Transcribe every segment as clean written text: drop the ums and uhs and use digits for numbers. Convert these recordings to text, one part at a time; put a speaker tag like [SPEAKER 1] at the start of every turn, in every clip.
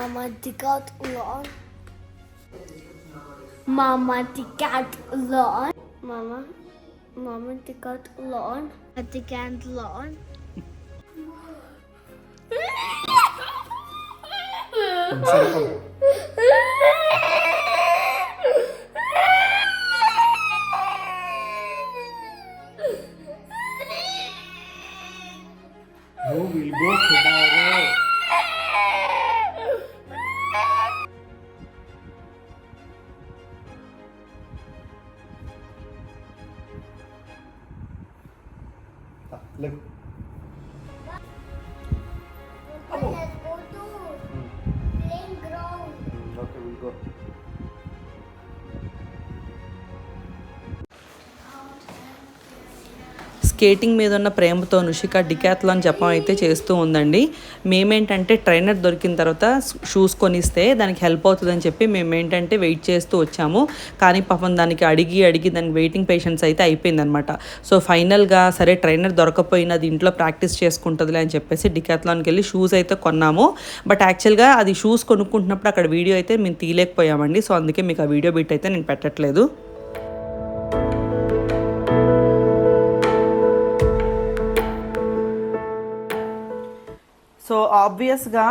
[SPEAKER 1] Mama Decathlon. Mama Decathlon. Mama Decathlon. Decathlon.
[SPEAKER 2] No, we'll go tomorrow. Look.
[SPEAKER 1] Let's go to playing ground.
[SPEAKER 2] Okay, we'll go.
[SPEAKER 3] Skating మీద ఉన్న ప్రేమతో నుషిక Decathlon జపం అయితే చేస్తూ ఉందండి. మేమేంటంటే ట్రైనర్ దొరికిన తర్వాత షూస్ కొనిస్తే దానికి హెల్ప్ అవుతుందని చెప్పి మేమేంటంటే వెయిట్ చేస్తూ వచ్చాము. కానీ పాపం దానికి అడిగి దానికి వెయిటింగ్ పేషెన్స్ అయితే అయిపోయిందనమాట. సో ఫైనల్గా సరే ట్రైనర్ దొరకపోయినా అది ఇంట్లో ప్రాక్టీస్ చేసుకుంటుందిలే అని చెప్పేసి డికాథ్లాన్కి వెళ్ళి షూస్ అయితే కొన్నాము. బట్ యాక్చువల్గా అది షూస్ కొనుక్కుంటున్నప్పుడు అక్కడ వీడియో అయితే మేము తీయలేకపోయామండి. సో అందుకే మీకు ఆ వీడియో బిట్ అయితే నేను పెట్టట్లేదు. సో ఆబ్వియస్గా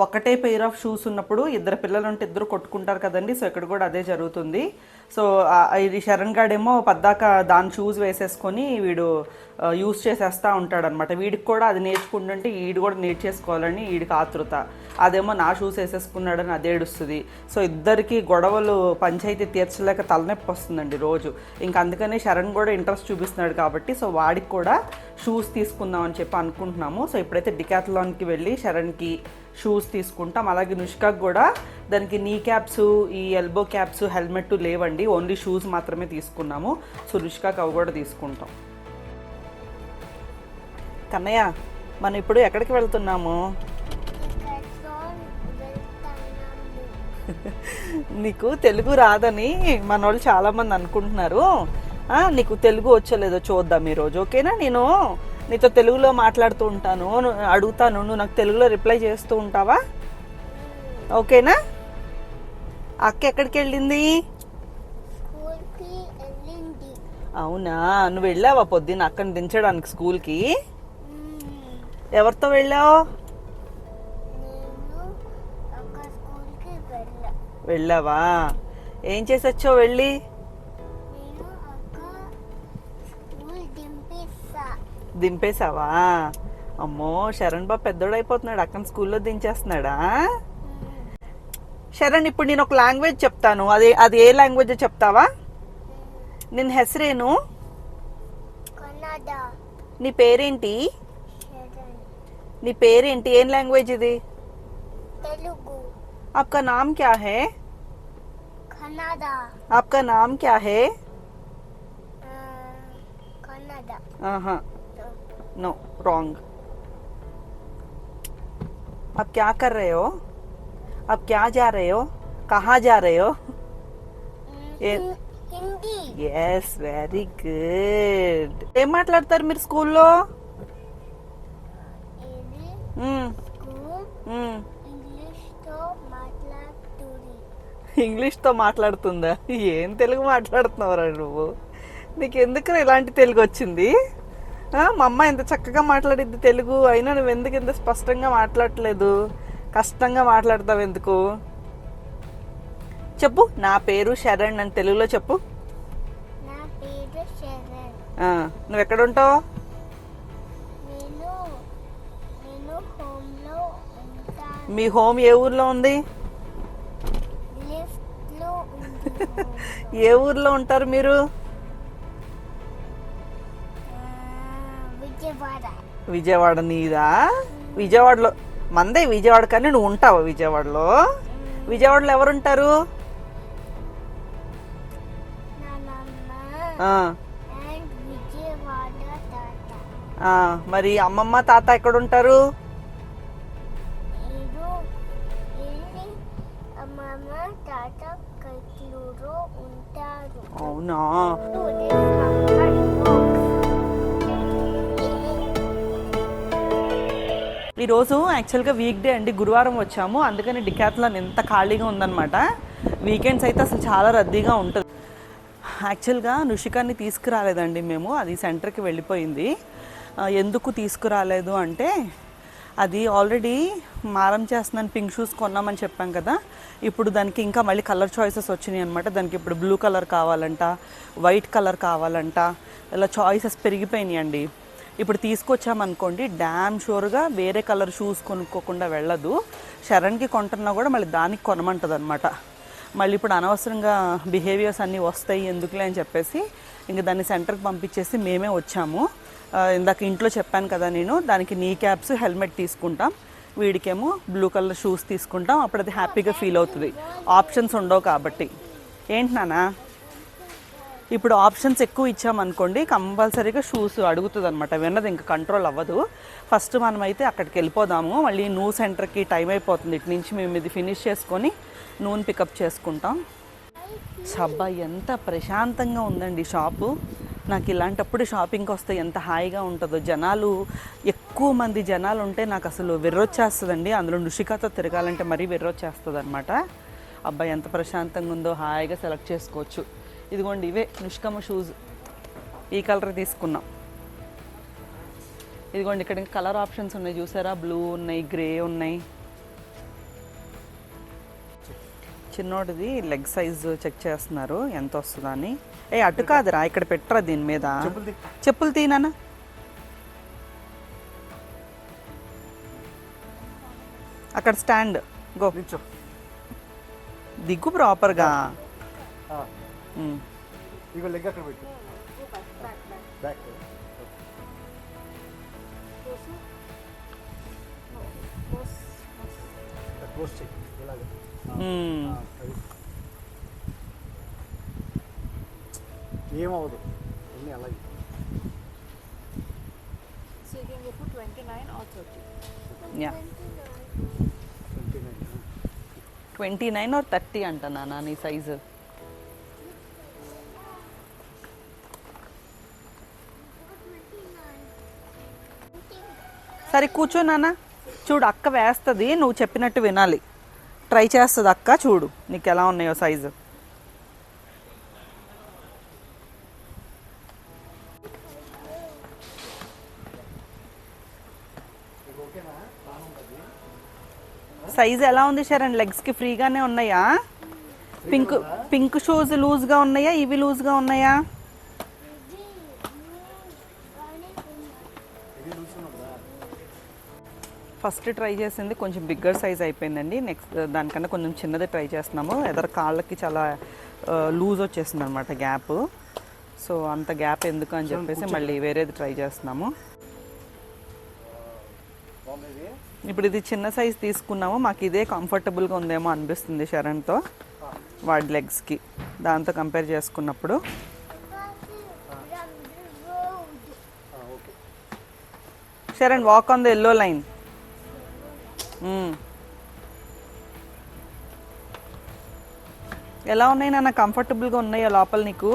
[SPEAKER 3] ఒకటే పెయిర్ ఆఫ్ షూస్ ఉన్నప్పుడు ఇద్దరు పిల్లలు ఉంటే ఇద్దరు కొట్టుకుంటారు కదండి. సో ఇక్కడ కూడా అదే జరుగుతుంది. సో ఇది శరణ్ గాడేమో పద్దాక దాని షూస్ వేసేసుకొని వీడు యూస్ చేసేస్తూ ఉంటాడనమాట. వీడికి కూడా అది నేర్చుకుంటుంటే వీడు కూడా నేర్చేసుకోవాలని వీడికి ఆతృత. అదేమో నా షూస్ వేసేసుకున్నాడని అదే ఏడుస్తుంది. సో ఇద్దరికి గొడవలు పంచాయతీ తీర్చలేక తలనొప్పి వస్తుందండి రోజు. ఇంక అందుకనే శరణ్ కూడా ఇంట్రెస్ట్ చూపిస్తున్నాడు కాబట్టి సో వాడికి కూడా షూస్ తీసుకుందాం అని చెప్పి అనుకుంటున్నాము. సో ఇప్పుడైతే డికాథ్లాన్కి వెళ్ళి శరణ్కి షూస్ తీసుకుంటాం. అలాగే నుష్కాకి కూడా దానికి నీ క్యాప్స్, ఈ ఎల్బో క్యాప్స్, హెల్మెట్ లేవండి. ఓన్లీ షూస్ మాత్రమే తీసుకున్నాము. సో నుష్కాకి అవి కూడా తీసుకుంటాం. కన్నయ్య మనం ఇప్పుడు ఎక్కడికి వెళ్తున్నాము? నీకు తెలుగు రాదని మన వాళ్ళు చాలామంది అనుకుంటున్నారు. నీకు తెలుగు వచ్చలేదో చూద్దాం ఈరోజు, ఓకేనా? నేను నీతో తెలుగులో మాట్లాడుతూ ఉంటాను, అడుగుతాను, నువ్వు నాకు తెలుగులో రిప్లై చేస్తూ ఉంటావా? ఓకేనా? అక్క ఎక్కడికి వెళ్ళింది? అవునా, నువ్వు వెళ్ళావా పొద్దున్న అక్కని దించడానికి స్కూల్కి? ఎవరితో వెళ్ళావు? వెళ్ళావా? ఏం చేసి వచ్చావు వెళ్ళి? దింపేశావా? అమ్మో, శరణ్ బాబు పెద్దోడు అయిపోతున్నాడు, అక్కని స్కూల్లో దించేస్తున్నాడా? శరణ్, ఇప్పుడు నేను ఒక లాంగ్వేజ్ చెప్తాను, అది ఏ లాంగ్వేజ్ చెప్తావా? నేను హెసరేను. నీ పేరేంటి? నీ పేరేంటి? ఏం లాంగ్వేజ్ ఇది?
[SPEAKER 1] తెలుగు.
[SPEAKER 3] आपका नाम क्या है?
[SPEAKER 1] कन्नड़ा.
[SPEAKER 3] आपका नाम क्या है?
[SPEAKER 1] कन्नड़ा.
[SPEAKER 3] हाँ, नो, रॉन्ग. आप क्या कर रहे हो? आप क्या जा रहे हो? कहाँ जा रहे हो?
[SPEAKER 1] हिंदी.
[SPEAKER 3] Yes, very good. ఏం మాట్లాడతారు మీరు స్కూల్లో? ఇంగ్లీష్తో మాట్లాడుతుందా? ఏం తెలుగు మాట్లాడుతున్నావురా నువ్వు? నీకు ఎందుకు ఇలాంటి తెలుగు వచ్చింది? మా అమ్మ ఎంత చక్కగా మాట్లాడిద్ది తెలుగు, అయినా నువ్వు ఎందుకు ఎంత స్పష్టంగా మాట్లాడట్లేదు? కష్టంగా మాట్లాడతావు ఎందుకు? చెప్పు, నా పేరు శరణ్ అని తెలుగులో చెప్పు.
[SPEAKER 1] నా పేరు శరణ్.
[SPEAKER 3] నువ్వు ఎక్కడ ఉంటావు?
[SPEAKER 1] నేను హోమ్లో ఉంటాను.
[SPEAKER 3] మీ హోమ్ ఏ ఊర్లో ఉంది? ఏ ఊర్లో ఉంటారు మీరు? విజయవాడ. నీదా? విజయవాడలో మందే విజయవాడ, కానీ నువ్వు ఉంటావా విజయవాడలో? విజయవాడలో ఎవరుంటారు? మరి అమ్మమ్మ తాత ఎక్కడుంటారు? అవునా? ఈరోజు యాక్చువల్గా వీక్ డే అండి, గురువారం వచ్చాము, అందుకని డికాథ్లాన్ ఎంత ఖాళీగా ఉందన్నమాట. వీకెండ్స్ అయితే అసలు చాలా రద్దీగా ఉంటుంది. యాక్చువల్గా నుషికాని తీసుకురాలేదండి మేము, అది సెంటర్కి వెళ్ళిపోయింది. ఎందుకు తీసుకురాలేదు అంటే అది ఆల్రెడీ మారం చేస్తున్నాను, పింక్ షూస్ కొన్నామని చెప్పాం కదా, ఇప్పుడు దానికి ఇంకా మళ్ళీ కలర్ చాయిసెస్ వచ్చినాయి అనమాట. దానికి ఇప్పుడు బ్లూ కలర్ కావాలంట, వైట్ కలర్ కావాలంట, ఇలా చాయిసెస్ పెరిగిపోయినాయి అండి. ఇప్పుడు తీసుకొచ్చామనుకోండి డ్యామ్ షూర్గా వేరే కలర్ షూస్ కొనుక్కోకుండా వెళ్ళదు. శరణ్కి కొంటున్నా కూడా మళ్ళీ దానికి కొనమంటుంది అనమాట. మళ్ళీ ఇప్పుడు అనవసరంగా బిహేవియర్స్ అన్నీ వస్తాయి ఎందుకులే అని చెప్పేసి ఇంక దాన్ని సెంటర్కి పంపించేసి మేమే వచ్చాము. ఇందాక ఇంట్లో చెప్పాను కదా నేను, దానికి నీ క్యాప్స్ హెల్మెట్ తీసుకుంటాం, వీడికేమో బ్లూ కలర్ షూస్ తీసుకుంటాం. అప్పుడు అది హ్యాపీగా ఫీల్ అవుతుంది, ఆప్షన్స్ ఉండవు కాబట్టి. ఏంటి నాన్న, ఇప్పుడు ఆప్షన్స్ ఎక్కువ ఇచ్చామనుకోండి కంపల్సరీగా షూస్ అడుగుతుంది అనమాట, విన్నది ఇంకా కంట్రోల్ అవ్వదు. ఫస్ట్ మనమైతే అక్కడికి వెళ్ళిపోదాము, మళ్ళీ నువ్వు సెంటర్కి టైం అయిపోతుంది. ఇటు నుంచి మేము ఇది ఫినిష్ చేసుకొని నూనె పికప్ చేసుకుంటాం. సబ్బా ఎంత ప్రశాంతంగా ఉందండి షాపు. నాకు ఇలాంటప్పుడు షాపింగ్కి వస్తే ఎంత హాయిగా ఉంటుందో. జనాలు ఎక్కువ మంది జనాలు ఉంటే నాకు అసలు వెర్రొచ్చేస్తుందండి, అందులో నుషికాతో తిరగాలంటే మరీ వెర్రొచ్చేస్తుంది అనమాట. అబ్బాయి ఎంత ప్రశాంతంగా ఉందో, హాయిగా సెలెక్ట్ చేసుకోవచ్చు. ఇదిగోండి ఇవే నుష్కమ్మ షూస్, ఈ కలర్ తీసుకున్నాం. ఇదిగోండి ఇక్కడ కలర్ ఆప్షన్స్ ఉన్నాయి చూసారా, బ్లూ ఉన్నాయి, గ్రే ఉన్నాయి. చిన్నోడిది లెగ్ సైజ్ చెక్ చేస్తున్నారు ఎంత వస్తుందని. అటు కాదురా, ఇక్కడ పెట్టరా దీని మీద, చెప్పులు తీనా. అక్కడ స్టాండ్ గో, దిగ్గు ప్రాపర్గా.
[SPEAKER 2] ఇగో లెగ్ అక్కడ పెట్టు, బ్యాక్ క్లోజ్ చెక్ ఇలాగే. ఏమవదు అన్నీ అలాగే.
[SPEAKER 4] So you can go for 29 or 30.
[SPEAKER 3] Yeah. 29 or 30 అంట నాన్న నీ సైజు. సరే కూర్చో నాన్న, చూడు అక్క వేస్తుంది, నువ్వు చెప్పినట్టు వినాలి. ట్రై చేస్తుంది అక్క, చూడు నీకు ఎలా ఉన్నాయో సైజు. సైజు ఎలా ఉంది శరణ్? లెగ్స్కి ఫ్రీగానే ఉన్నాయా? పింక్ షూస్ లూజ్గా ఉన్నాయా, ఇవి లూజ్గా ఉన్నాయా? ఫస్ట్ ట్రై చేసింది కొంచెం బిగ్గర్ సైజ్ అయిపోయిందండి. నెక్స్ట్ దానికన్నా కొంచెం చిన్నది ట్రై చేస్తున్నాము. ఎదరు కాళ్ళకి చాలా లూజ్ వచ్చేసింది అనమాట గ్యాప్. సో అంత గ్యాప్ ఎందుకు అని చెప్పేసి మళ్ళీ వేరేది ట్రై చేస్తున్నాము. ఇప్పుడు ఇది చిన్న సైజ్ తీసుకున్నాము, మాకు ఇదే కంఫర్టబుల్గా ఉందేమో అనిపిస్తుంది శరణ్తో, వాడి లెగ్స్కి దాంతో కంపేర్ చేసుకున్నప్పుడు. Sharan walk on the yellow line. ఎలా ఉన్నాయి నాన్న, కంఫర్టబుల్గా ఉన్నాయా లోపల నీకు?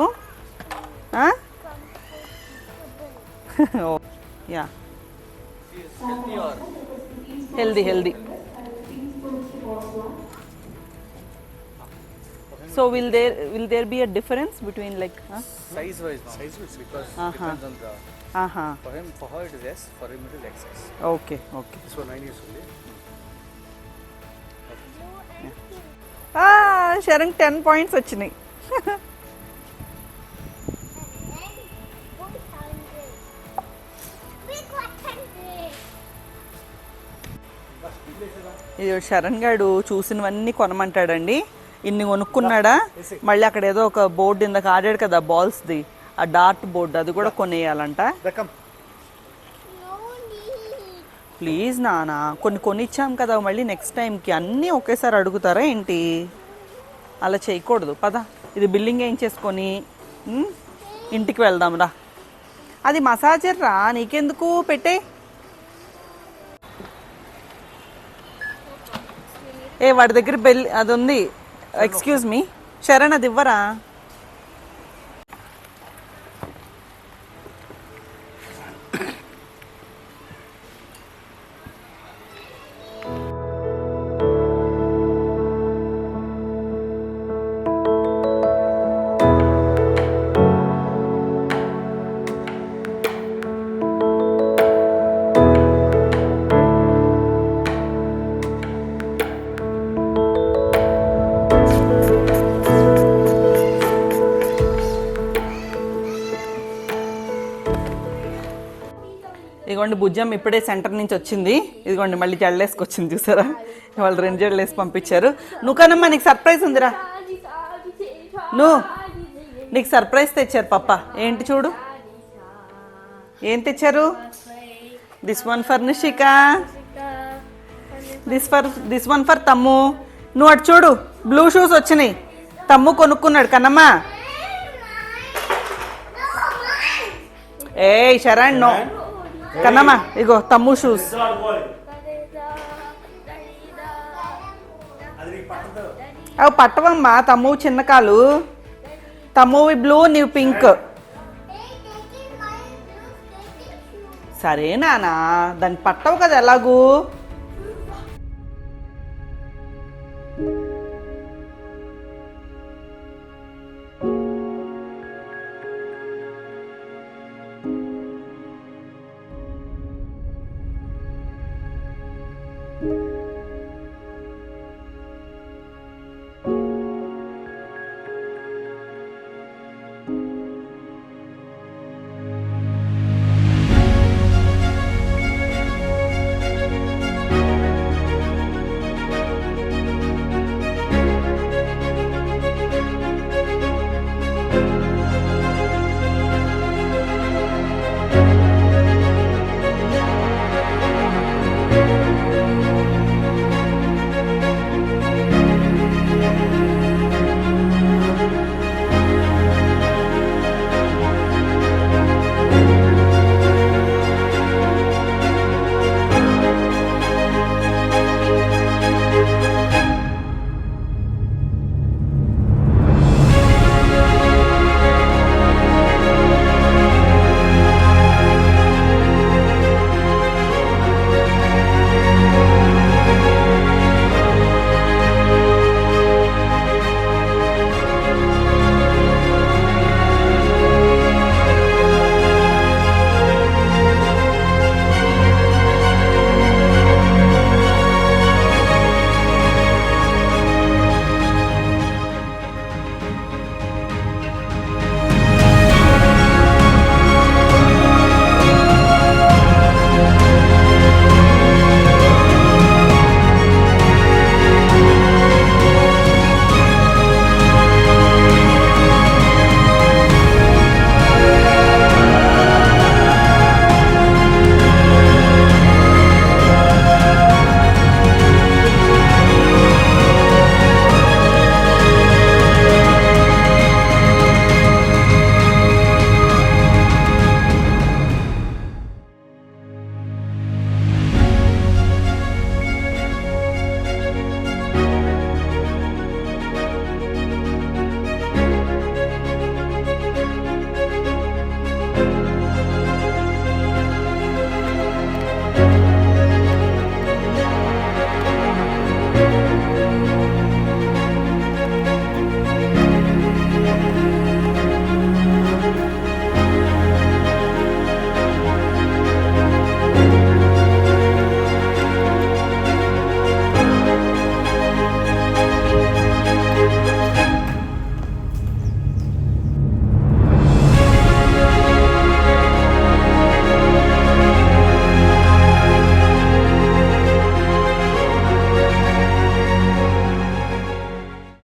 [SPEAKER 3] Yeah, healthy. So will there be a difference between like
[SPEAKER 2] size wise because depends on the for him, for her it is S, for him it is XS.
[SPEAKER 3] Okay.
[SPEAKER 2] This one 9 years only.
[SPEAKER 3] Sharon 10 points వచ్చినాయి. ఇది శరణ్ గారు చూసినవన్నీ కొనమంటాడండి. ఇన్ని కొనుక్కున్నాడా, మళ్ళీ అక్కడ ఏదో ఒక board ఇందాక ఆడాడు కదా బాల్స్ది, ఆ డార్ట్ బోర్డు అది కూడా కొనేయాలంట. ప్లీజ్ నానా, కొన్ని కొనిచ్చాం కదా, మళ్ళీ నెక్స్ట్ టైంకి అన్నీ ఒకేసారి అడుగుతారా ఏంటి? అలా చేయకూడదు. పద, ఇది బిల్లింగ్ వేయించేసుకొని ఇంటికి వెళ్దాం రా. అది మసాజర్ రా, నీకెందుకు పెట్టే. వాడి దగ్గర బెల్ అది ఉంది. ఎక్స్క్యూజ్ మీ శరణ్, అది ఇవ్వరా? ఇదిగోండి బుజ్జం ఇప్పుడే సెంటర్ నుంచి వచ్చింది. ఇదిగోండి మళ్ళీ జడలేసుకొచ్చింది చూసారా, వాళ్ళు 2 జడలేసి పంపించారు. నువ్వు కనమ్మా నీకు సర్ప్రైజ్ ఉందిరా, నువ్వు నీకు సర్ప్రైజ్ తెచ్చారు పప్ప. ఏంటి చూడు ఏం తెచ్చారు. This one for Nishika, this one for తమ్ము. నువ్వు అటు చూడు బ్లూ షూస్ వచ్చినాయి, తమ్ము కొనుక్కున్నాడు కన్నమ్మా. ఏ శరణ్ నో కన్నమ్మా, ఇగో తమ్ము షూస్. అవి పట్టవమ్మా, తమ్ము చిన్న కాలు, తమ్మువి బ్లూ నీవు పింక్. సరే నానా దాన్ని పట్టవు కదా ఎలాగూ.